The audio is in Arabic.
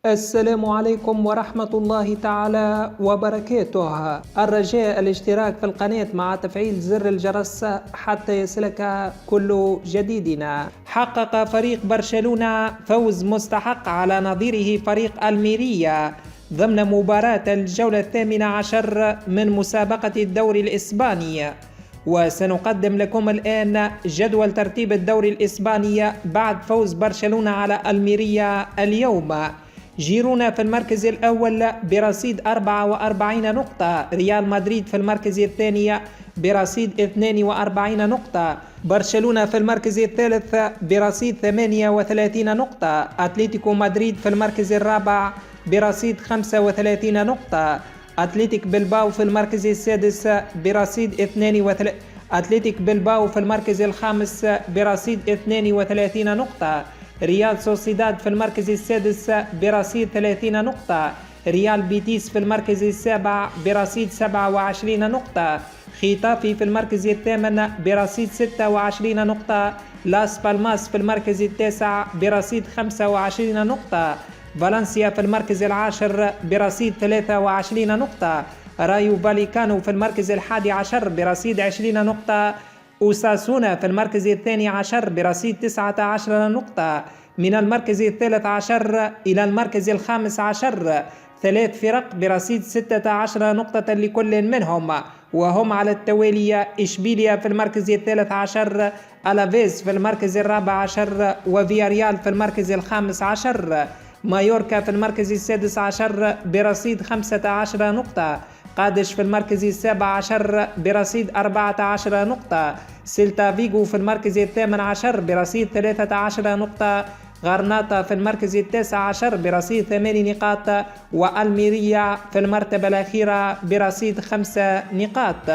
السلام عليكم ورحمة الله تعالى وبركاته. الرجاء الاشتراك في القناة مع تفعيل زر الجرس حتى يصلك كل جديدنا. حقق فريق برشلونة فوز مستحق على نظيره فريق الميريا ضمن مباراة الجولة 18 من مسابقة الدوري الإسباني. وسنقدم لكم الآن جدول ترتيب الدوري الإسباني بعد فوز برشلونة على الميريا اليوم. جيرونا في المركز الأول برصيد 44 نقطة، ريال مدريد في المركز الثاني برصيد 42 نقطة، برشلونة في المركز الثالث برصيد 38 نقطة، أتلتيكو مدريد في المركز الرابع برصيد 35 نقطة، أتلتيك بلباو في المركز السادس برصيد 32، أتلتيك بلباو في المركز الخامس برصيد 32 نقطة، ريال سوسيداد في المركز السادس برصيد 30 نقطة، ريال بيتيس في المركز السابع برصيد 27 نقطة، ختافي في المركز الثامن برصيد 26 نقطة، لاس بالماس في المركز التاسع برصيد 25 نقطة، فالنسيا في المركز العاشر برصيد 23 نقطة، رايو فاليكانو في المركز الحادي عشر برصيد 20 نقطة، أوساسونا في المركز الثاني عشر برصيد 19 نقطة. من المركز الثالث عشر إلى المركز الخامس عشر 3 فرق برصيد 16 نقطة لكل منهم، وهم على التوالي إشبيليا في المركز الثالث عشر، ألافيز في المركز الرابع عشر، وفياريال في المركز الخامس عشر، مايوركا في المركز السادس عشر برصيد 15 نقطة، قادش في المركز السابع عشر برصيد 14 نقطة، سيلتا فيغو في المركز الثامن عشر برصيد 13 نقطة، غرناطة في المركز التاسع عشر برصيد 8 نقاط، والميريا في المرتبة الأخيرة برصيد 5 نقاط.